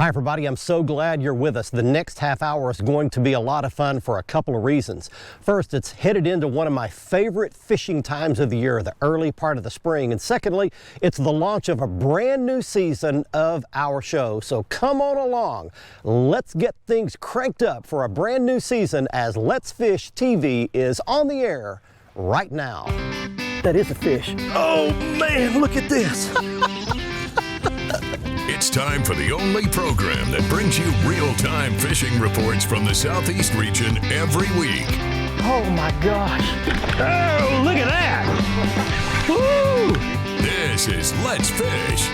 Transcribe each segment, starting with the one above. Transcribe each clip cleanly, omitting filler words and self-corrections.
Hi everybody, I'm so glad you're with us. The next half hour is going to be a lot of fun for a couple of reasons. First, it's headed into one of my favorite fishing times of the year, the early part of the spring. And secondly, it's the launch of a brand new season of our show. So come on along. Let's get things cranked up for a brand new season as Let's Fish TV is on the air right now. That is a fish. Oh man, look at this. It's time for the only program that brings you real-time fishing reports from the Southeast region every week. Oh my gosh. Oh, look at that. Woo! This is Let's Fish.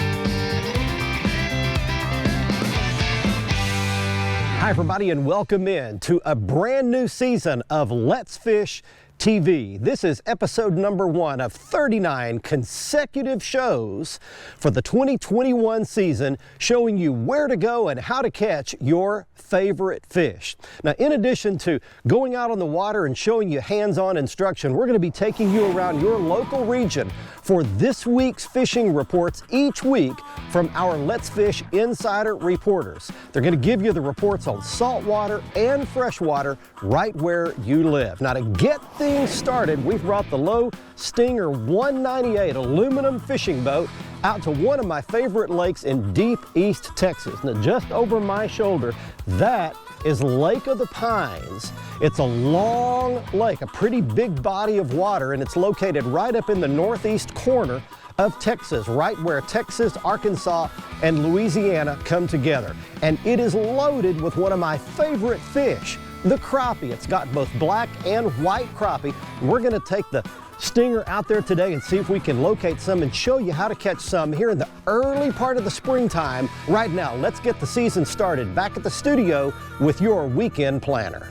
Hi everybody and welcome in to a brand new season of Let's Fish TV. This is episode number 1 of 39 consecutive shows for the 2021 season, showing you where to go and how to catch your favorite fish. Now, in addition to going out on the water and showing you hands-on instruction, we're going to be taking you around your local region for this week's fishing reports each week from our Let's Fish Insider reporters. They're going to give you the reports on saltwater and freshwater right where you live. Now, to get things started, we've brought the Low Stinger 198 aluminum fishing boat out to one of my favorite lakes in deep East Texas. Now, just over my shoulder, that is Lake of the Pines. It's a long lake, a pretty big body of water, and it's located right up in the northeast corner of Texas, right where Texas, Arkansas, and Louisiana come together. And it is loaded with one of my favorite fish, the crappie. It's got both black and white crappie. We're gonna take the Stinger out there today and see if we can locate some and show you how to catch some here in the early part of the springtime. Right now, let's get the season started back at the studio with your weekend planner.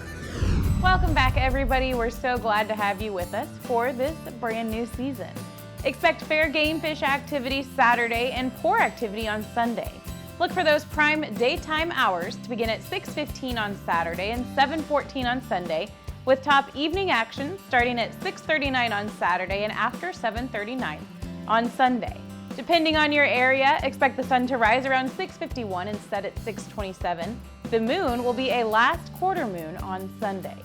Welcome back, everybody. We're so glad to have you with us for this brand new season. Expect fair game fish activity Saturday and poor activity on Sunday. Look for those prime daytime hours to begin at 6:15 on Saturday and 7:14 on Sunday, with top evening action starting at 6:39 on Saturday and after 7:39 on Sunday. Depending on your area, expect the sun to rise around 6:51 and set at 6:27. The moon will be a last quarter moon on Sunday.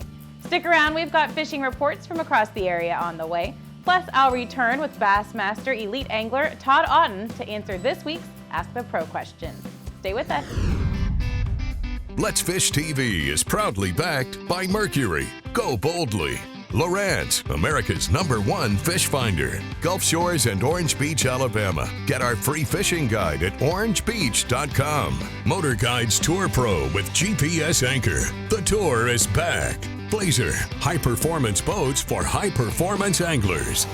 Stick around, we've got fishing reports from across the area on the way. Plus, I'll return with Bassmaster Elite Angler Todd Otten to answer this week's Ask the Pro question. Stay with us. Let's Fish TV is proudly backed by Mercury, Go Boldly, Lowrance, America's #1 fish finder, Gulf Shores and Orange Beach, Alabama. Get our free fishing guide at orangebeach.com. Motor Guides Tour Pro with GPS Anchor. The tour is back. Blazer, high-performance boats for high-performance anglers.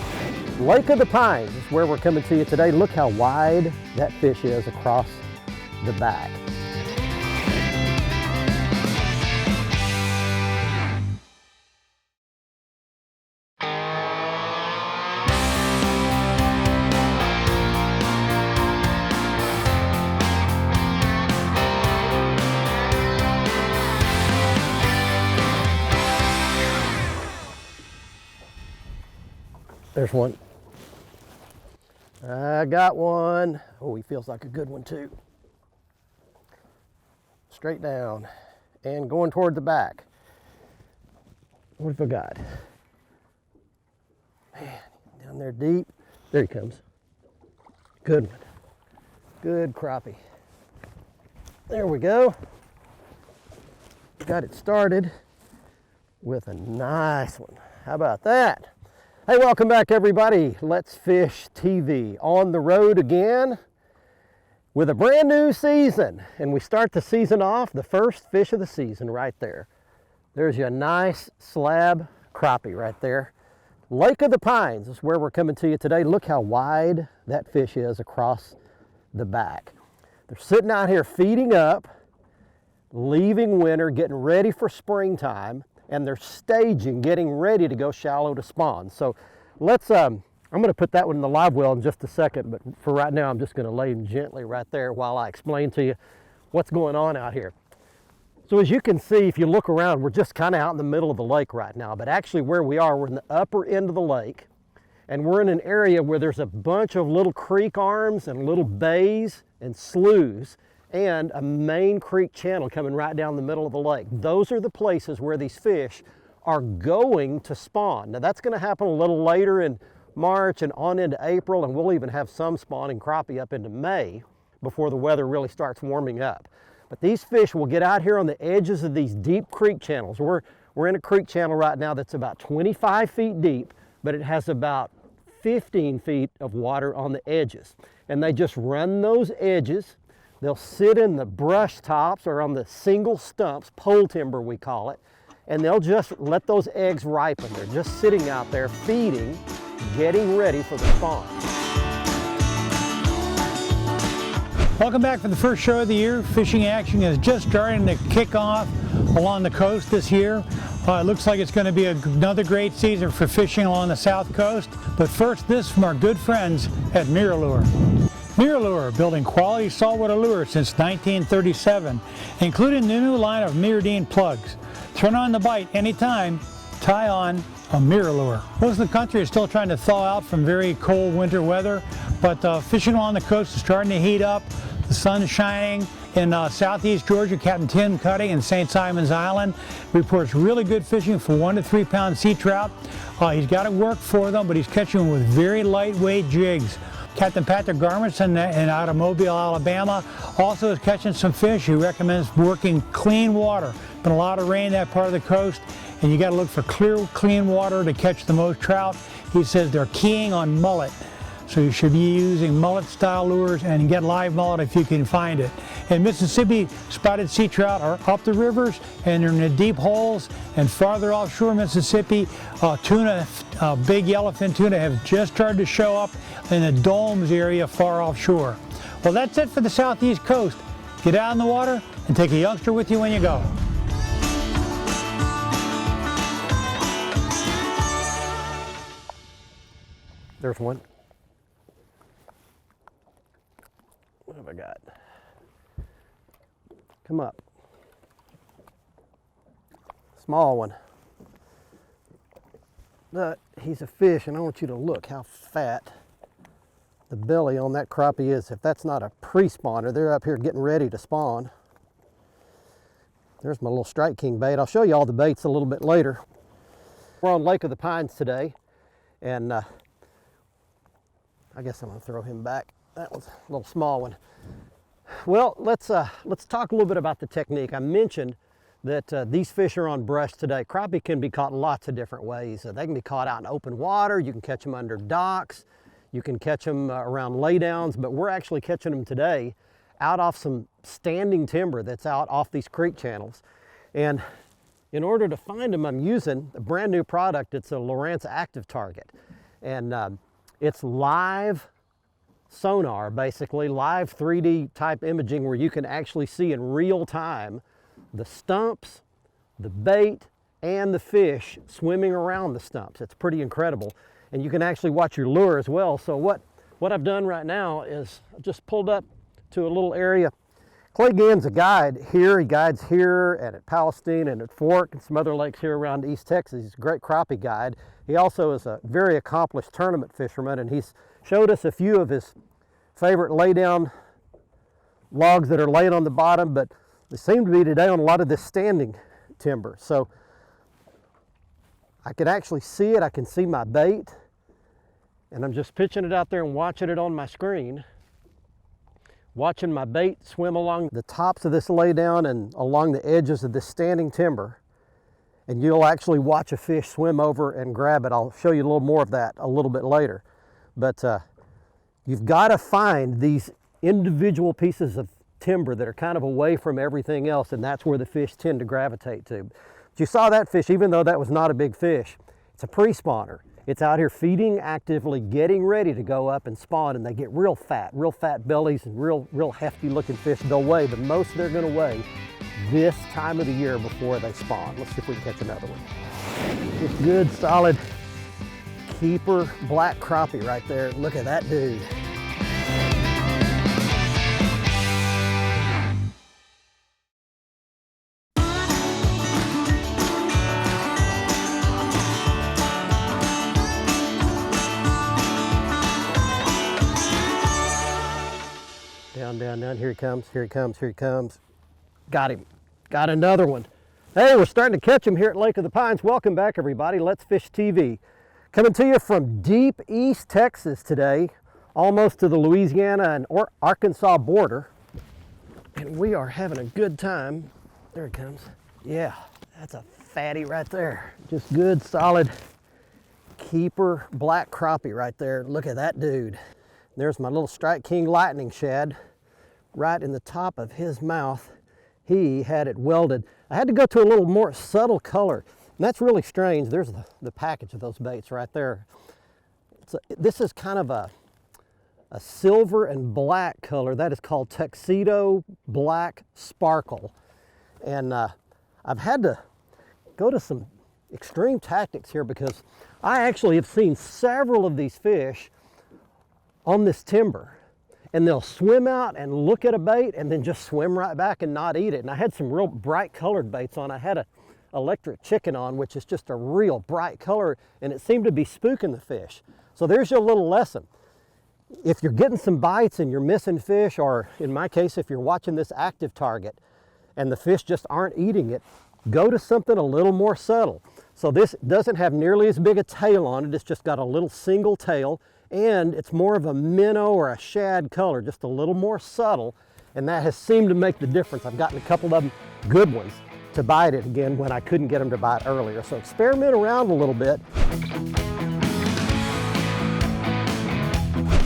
Lake of the Pines is where we're coming to you today. Look how wide that fish is across the back. There's one. I got one. Oh, he feels like a good one too. Straight down and going toward the back. What have I got? Man, down there deep. There he comes. Good one. Good crappie. There we go. Got it started with a nice one. How about that? Hey, welcome back everybody. Let's Fish TV on the road again with a brand new season. And we start the season off, the first fish of the season right there. There's your nice slab crappie right there. Lake of the Pines is where we're coming to you today. Look how wide that fish is across the back. They're sitting out here feeding up, leaving winter, getting ready for springtime. And they're staging, getting ready to go shallow to spawn. So let's, I'm gonna put that one in the live well in just a second, but for right now, I'm just gonna lay him gently right there while I explain to you what's going on out here. So as you can see, if you look around, we're just kind of out in the middle of the lake right now, but actually where we are, we're in the upper end of the lake, and we're in an area where there's a bunch of little creek arms and little bays and sloughs and a main creek channel coming right down the middle of the lake. Those are the places where these fish are going to spawn. Now that's going to happen a little later in March and on into April, and we'll even have some spawning crappie up into May before the weather really starts warming up. But these fish will get out here on the edges of these deep creek channels. We're in a creek channel right now that's about 25 feet deep, but it has about 15 feet of water on the edges. And they just run those edges. They'll sit in the brush tops or on the single stumps, pole timber we call it, and they'll just let those eggs ripen. They're just sitting out there feeding, getting ready for the spawn. Welcome back for the first show of the year. Fishing action is just starting to kick off along the coast this year. It looks like it's going to be another great season for fishing along the south coast. But first, this from our good friends at MirrOlure. MirrOlure, building quality saltwater lures since 1937, including the new line of Mirrodine plugs. Turn on the bite anytime, tie on a MirrOlure. Most of the country is still trying to thaw out from very cold winter weather, but fishing along the coast is starting to heat up. The sun's shining. In southeast Georgia, Captain Tim Cutting in St. Simon's Island reports really good fishing for 1 to 3 pound sea trout. He's got to work for them, but he's catching them with very lightweight jigs. Captain Patrick Garmison in out of Mobile, Alabama, also is catching some fish. He recommends working clean water. Been a lot of rain in that part of the coast, and you got to look for clear, clean water to catch the most trout. He says they're keying on mullet. So you should be using mullet-style lures and get live mullet if you can find it. In Mississippi, spotted sea trout are up the rivers and they're in the deep holes. And farther offshore Mississippi, tuna, big yellowfin tuna have just started to show up in the domes area far offshore. Well, that's it for the southeast coast. Get out in the water and take a youngster with you when you go. There's one. What have I got? Come up. Small one. But he's a fish, and I want you to look how fat the belly on that crappie is. If that's not a pre-spawner, they're up here getting ready to spawn. There's my little Strike King bait. I'll show you all the baits a little bit later. We're on Lake of the Pines today, and I guess I'm gonna throw him back. That was a little small one. Well, let's talk a little bit about the technique. I mentioned that these fish are on brush today. Crappie can be caught lots of different ways. They can be caught out in open water. You can catch them under docks. You can catch them around laydowns, but we're actually catching them today out off some standing timber that's out off these creek channels. And in order to find them, I'm using a brand new product. It's a Lowrance Active Target. And it's live sonar, basically live 3D type imaging where you can actually see in real time the stumps, the bait, and the fish swimming around the stumps. It's pretty incredible. And you can actually watch your lure as well. So what I've done right now is I just pulled up to a little area. Clay Gann's a guide here. He guides here and at Palestine and at Fork and some other lakes here around East Texas. He's a great crappie guide. He also is a very accomplished tournament fisherman, and he's showed us a few of his favorite laydown logs that are laying on the bottom, but they seem to be today on a lot of this standing timber. So I can actually see it. I can see my bait, and I'm just pitching it out there and watching it on my screen. Watching my bait swim along the tops of this laydown and along the edges of this standing timber. And you'll actually watch a fish swim over and grab it. I'll show you a little more of that a little bit later. But you've got to find these individual pieces of timber that are kind of away from everything else, and that's where the fish tend to gravitate to. But you saw that fish, even though that was not a big fish. It's a pre-spawner. It's out here feeding actively, getting ready to go up and spawn, and they get real fat bellies and real hefty looking fish. They'll weigh the most they're gonna weigh this time of the year before they spawn. Let's see if we can catch another one. It's good, solid keeper black crappie right there. Look at that dude. None. Here he comes, here he comes, here he comes. Got him. Got another one. Hey, we're starting to catch them here at Lake of the Pines. Welcome back, everybody. Let's Fish TV. Coming to you from deep East Texas today, almost to the Louisiana and Arkansas border. And we are having a good time. There he comes. Yeah, that's a fatty right there. Just good, solid keeper black crappie right there. Look at that dude. There's my little Strike King lightning shad right in the top of his mouth. He had it welded. I had to go to a little more subtle color. And that's really strange. There's the package of those baits right there. This is kind of a silver and black color. That is called Tuxedo Black Sparkle. And I've had to go to some extreme tactics here because I actually have seen several of these fish on this timber. And they'll swim out and look at a bait and then just swim right back and not eat it. And I had some real bright colored baits on. I had a electric chicken on, which is just a real bright color, and it seemed to be spooking the fish. So there's your little lesson. If you're getting some bites and you're missing fish, or in my case, if you're watching this active target and the fish just aren't eating it, go to something a little more subtle. So this doesn't have nearly as big a tail on it. It's just got a little single tail, and it's more of a minnow or a shad color, just a little more subtle, and that has seemed to make the difference. I've gotten a couple of them, good ones, to bite it again when I couldn't get them to bite earlier. So experiment around a little bit.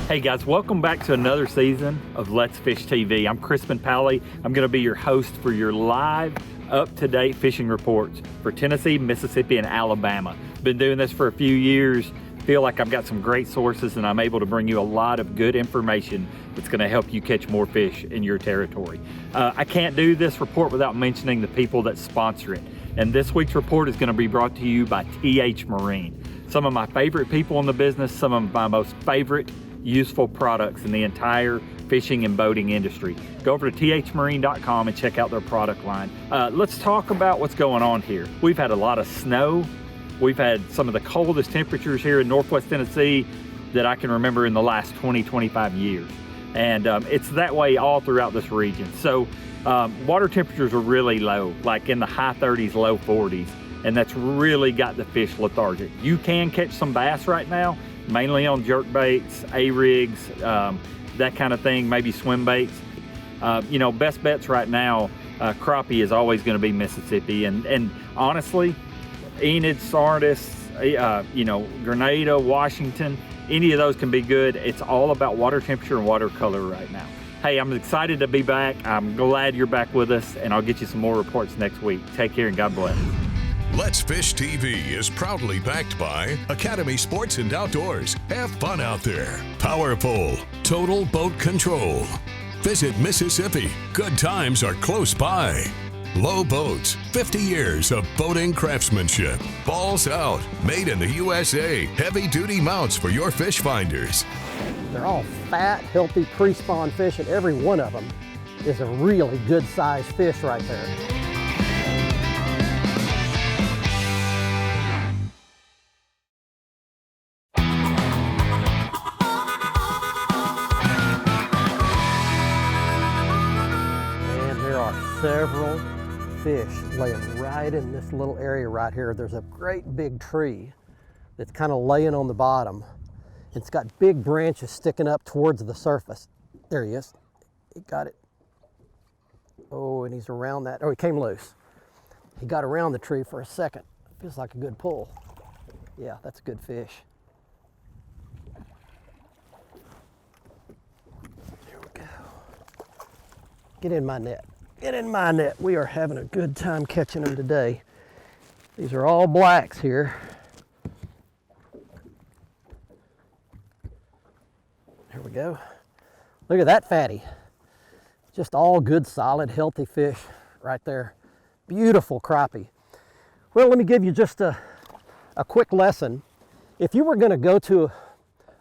Hey guys, welcome back to another season of Let's Fish TV. I'm Crispin Pally. I'm going to be your host for your live, up-to-date fishing reports for Tennessee, Mississippi, and Alabama. Been doing this for a few years. Feel like I've got some great sources and I'm able to bring you a lot of good information that's going to help you catch more fish in your territory. I can't do this report without mentioning the people that sponsor it. And this week's report is going to be brought to you by TH Marine. Some of my favorite people in the business, some of my most favorite useful products in the entire fishing and boating industry. Go over to thmarine.com and check out their product line. Let's talk about what's going on here. We've had a lot of snow. We've had some of the coldest temperatures here in Northwest Tennessee that I can remember in the last 20-25 years. And it's that way all throughout this region. So water temperatures are really low, like in the high 30s, low 40s. And that's really got the fish lethargic. You can catch some bass right now, mainly on jerk baits, A-rigs, that kind of thing, maybe swim baits. You know, best bets right now, crappie is always gonna be Mississippi. And honestly, Enid, Sardis, you know, Grenada, Washington, any of those can be good. It's all about water temperature and water color right now. Hey, I'm excited to be back. I'm glad you're back with us, and I'll get you some more reports next week. Take care and God bless. Let's Fish TV is proudly backed by Academy Sports and Outdoors. Have fun out there. Power Pole, Total Boat Control. Visit Mississippi. Good times are close by. Low Boats, 50 years of boating craftsmanship. Balls Out, made in the USA. Heavy-duty mounts for your fish finders. They're all fat, healthy, pre-spawn fish, and every one of them is a really good-sized fish right there. And there are several fish laying right in this little area right here. There's a great big tree that's kind of laying on the bottom. It's got big branches sticking up towards the surface. There he is. He got it. Oh, and he's around that. Oh, he came loose. He got around the tree for a second. Feels like a good pull. Yeah, that's a good fish. There we go. Get in my net. Get in my net. We are having a good time catching them today. These are all blacks here. There we go. Look at that fatty. Just all good, solid, healthy fish right there. Beautiful crappie. Well, let me give you just a quick lesson. If you were going to go to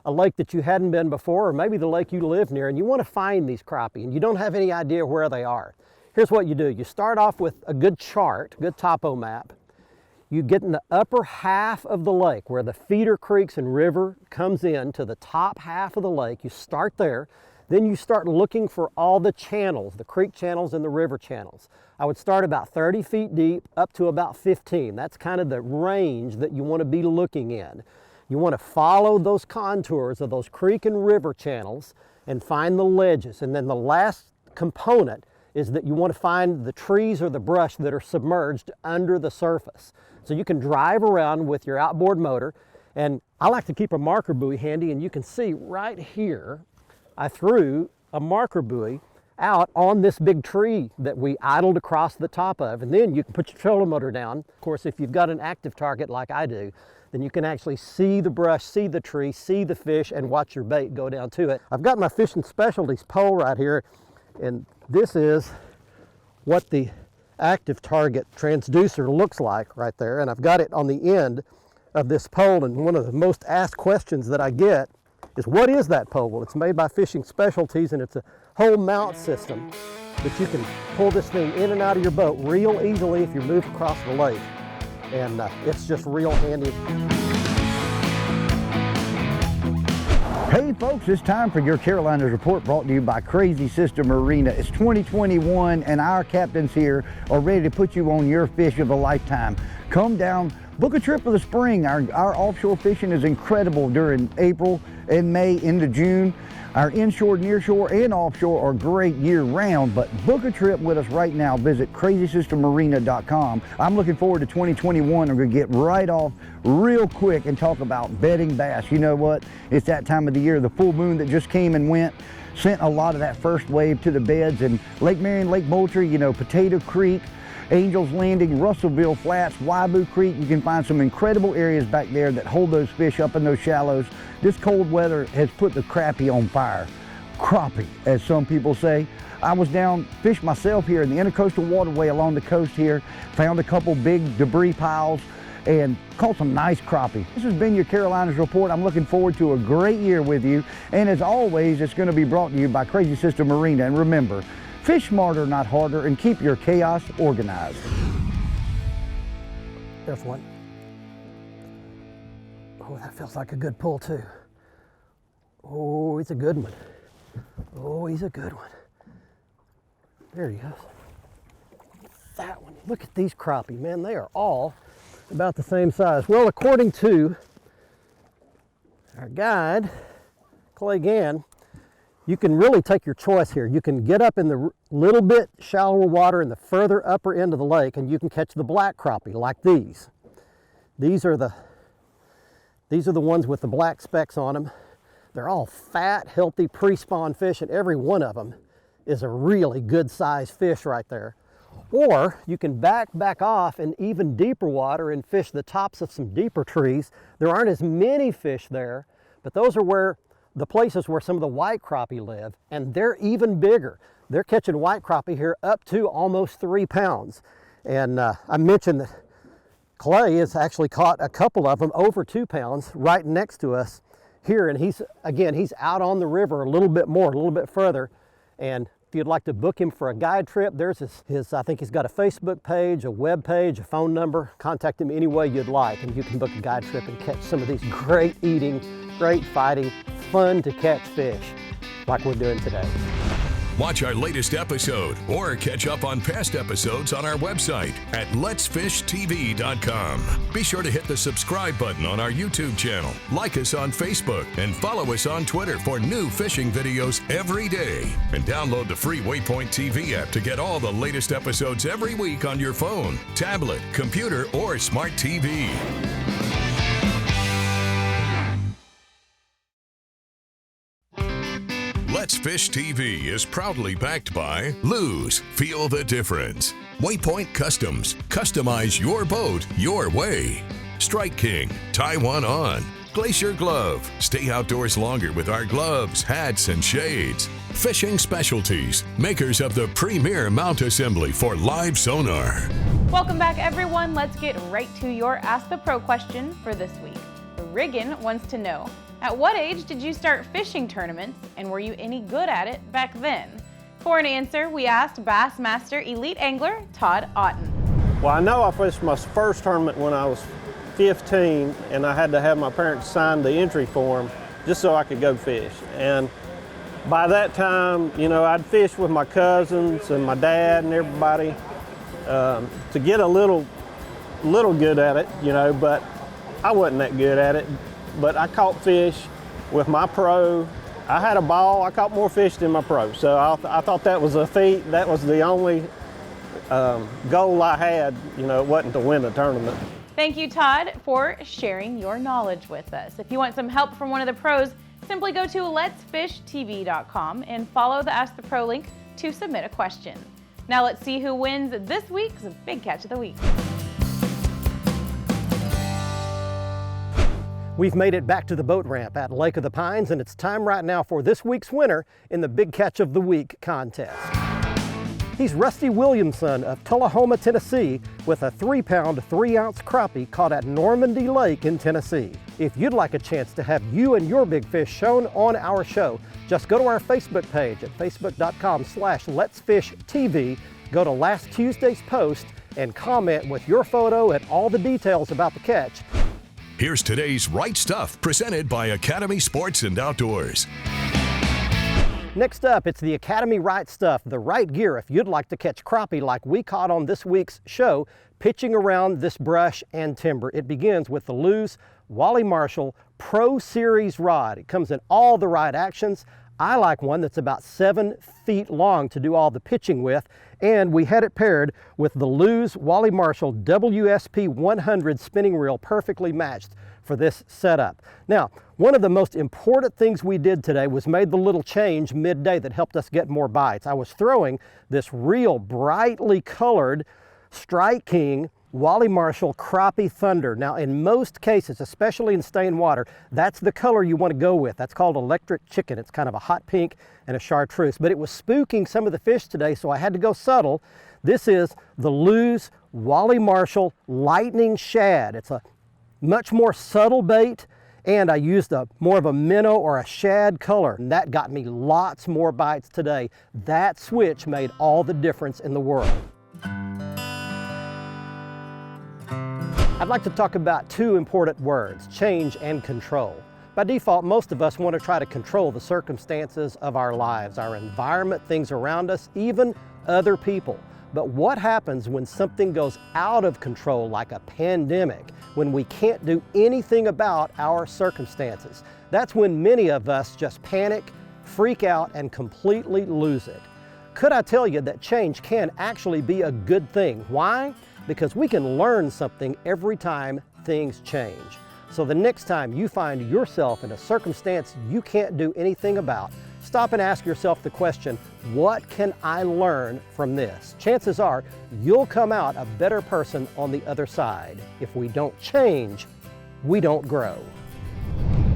a lake that you hadn't been before, or maybe the lake you live near, and you want to find these crappie and you don't have any idea where they are, here's what you do. You start off with a good chart, good topo map. You get in the upper half of the lake where the feeder creeks and river comes in to the top half of the lake. You start there. Then you start looking for all the channels, the creek channels and the river channels. I would start about 30 feet deep up to about 15. That's kind of the range that you want to be looking in. You want to follow those contours of those creek and river channels and find the ledges. And then the last component is that you want to find the trees or the brush that are submerged under the surface. So you can drive around with your outboard motor, and I like to keep a marker buoy handy, and you can see right here, I threw a marker buoy out on this big tree that we idled across the top of, and then you can put your trolling motor down. Of course, if you've got an active target like I do, then you can actually see the brush, see the tree, see the fish, and watch your bait go down to it. I've got my Fishing Specialties pole right here, and this is what the active target transducer looks like right there, and I've got it on the end of this pole. And one of the most asked questions that I get is, what is that pole? Well, it's made by Fishing Specialties, and it's a whole mount system that you can pull this thing in and out of your boat real easily if you move across the lake, and it's just real handy. Hey folks, it's time for your Carolinas Report, brought to you by Crazy Sister Marina. It's 2021 and our captains here are ready to put you on your fish of a lifetime. Come down, book a trip for the spring. Our offshore fishing is incredible during April and May into June. Our inshore, nearshore, and offshore are great year-round, but book a trip with us right now. Visit crazysistermarina.com. I'm looking forward to 2021. I'm going to get right off real quick and talk about bedding bass. You know what? It's that time of the year. The full moon that just came and went sent a lot of that first wave to the beds. And Lake Marion, Lake Moultrie, you know, Potato Creek, Angels Landing, Russellville Flats, Waibu Creek. You can find some incredible areas back there that hold those fish up in those shallows. This cold weather has put the crappie on fire. Crappie, as some people say. I was down, fished myself here in the Intercoastal Waterway along the coast here, found a couple big debris piles, and caught some nice crappie. This has been your Carolinas Report. I'm looking forward to a great year with you. And as always, it's going to be brought to you by Crazy Sister Marina. And remember, fish smarter, not harder, and keep your chaos organized. There's one. Oh, that feels like a good pull too. Oh, he's a good one. Oh, he's a good one. There he goes. That one. Look at these crappie, man. They are all about the same size. Well, according to our guide, Clay Gann, you can really take your choice here. You can get up in the little bit shallower water in the further upper end of the lake, and you can catch the black crappie like these. These are the ones with the black specks on them. They're all fat, healthy, pre-spawn fish, and every one of them is a really good sized fish right there. Or you can back off in even deeper water and fish the tops of some deeper trees. There aren't as many fish there, but those are where the places where some of the white crappie live, and they're even bigger. They're catching white crappie here up to almost 3 pounds. And I mentioned that Clay has actually caught a couple of them over 2 pounds right next to us here, and he's out on the river a little bit further. And if you'd like to book him for a guide trip, there's his I think he's got a Facebook page, a web page, a phone number. Contact him any way you'd like, and you can book a guide trip and catch some of these great eating, great fighting, fun to catch fish like we're doing today. Watch our latest episode or catch up on past episodes on our website at letsfishtv.com. Be sure to hit the subscribe button on our YouTube channel, like us on Facebook, and follow us on Twitter for new fishing videos every day. And download the free Waypoint TV app to get all the latest episodes every week on your phone, tablet, computer, or smart TV. Let's Fish TV is proudly backed by Lose. Feel the difference. Waypoint Customs. Customize your boat your way. Strike King. Tie one on. Glacier Glove. Stay outdoors longer with our gloves, hats, and shades. Fishing Specialties. Makers of the premier mount assembly for live sonar. Welcome back, everyone. Let's get right to your Ask the Pro question for this week. Riggin wants to know, at what age did you start fishing tournaments, and were you any good at it back then? For an answer, we asked Bassmaster Elite Angler Todd Otten. Well, I know I fished my first tournament when I was 15, and I had to have my parents sign the entry form just so I could go fish. And by that time, you know, I'd fish with my cousins and my dad and everybody to get a little good at it, you know, but I wasn't that good at it. But I caught fish with my pro. I had a ball. I caught more fish than my pro. So I thought that was a feat. That was the only goal I had. You know, it wasn't to win the tournament. Thank you, Todd, for sharing your knowledge with us. If you want some help from one of the pros, simply go to letsfishtv.com and follow the Ask the Pro link to submit a question. Now let's see who wins this week's Big Catch of the Week. We've made it back to the boat ramp at Lake of the Pines, and it's time right now for this week's winner in the Big Catch of the Week contest. He's Rusty Williamson of Tullahoma, Tennessee, with a 3-pound, 3-ounce crappie caught at Normandy Lake in Tennessee. If you'd like a chance to have you and your big fish shown on our show, just go to our Facebook page at facebook.com/letsfishtv, go to last Tuesday's post, and comment with your photo and all the details about the catch. Here's today's Right Stuff, presented by Academy Sports and Outdoors. Next up, it's the Academy Right Stuff, the right gear if you'd like to catch crappie like we caught on this week's show, pitching around this brush and timber. It begins with the Lew's Wally Marshall Pro Series rod. It comes in all the right actions. I like one that's about 7 feet long to do all the pitching with, and we had it paired with the Lew's Wally Marshall WSP 100 spinning reel, perfectly matched for this setup. Now, one of the most important things we did today was made the little change midday that helped us get more bites. I was throwing this real brightly colored Strike King Wally Marshall Crappie Thunder. Now, in most cases, especially in staying water, that's the color you want to go with. That's called Electric Chicken. It's kind of a hot pink and a chartreuse, but it was spooking some of the fish today, so I had to go subtle. This is the Lew's Wally Marshall Lightning Shad. It's a much more subtle bait, and I used more of a minnow or a shad color, and that got me lots more bites today. That switch made all the difference in the world. I'd like to talk about 2 important words, change and control. By default, most of us want to try to control the circumstances of our lives, our environment, things around us, even other people. But what happens when something goes out of control, like a pandemic, when we can't do anything about our circumstances? That's when many of us just panic, freak out, and completely lose it. Could I tell you that change can actually be a good thing? Why? Because we can learn something every time things change. So the next time you find yourself in a circumstance you can't do anything about, stop and ask yourself the question, what can I learn from this? Chances are you'll come out a better person on the other side. If we don't change, we don't grow.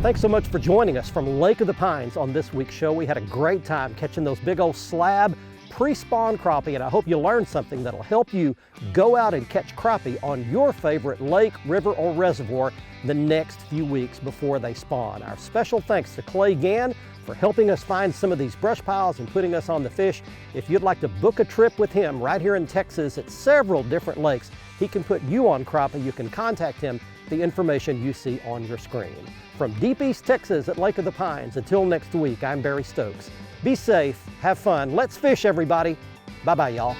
Thanks so much for joining us from Lake of the Pines on this week's show. We had a great time catching those big old slab pre-spawn crappie, and I hope you learned something that'll help you go out and catch crappie on your favorite lake, river, or reservoir the next few weeks before they spawn. Our special thanks to Clay Gann for helping us find some of these brush piles and putting us on the fish. If you'd like to book a trip with him right here in Texas at several different lakes, he can put you on crappie. You can contact him, the information you see on your screen. From deep East Texas at Lake of the Pines, until next week, I'm Barry Stokes. Be safe, have fun, let's fish everybody. Bye-bye, y'all.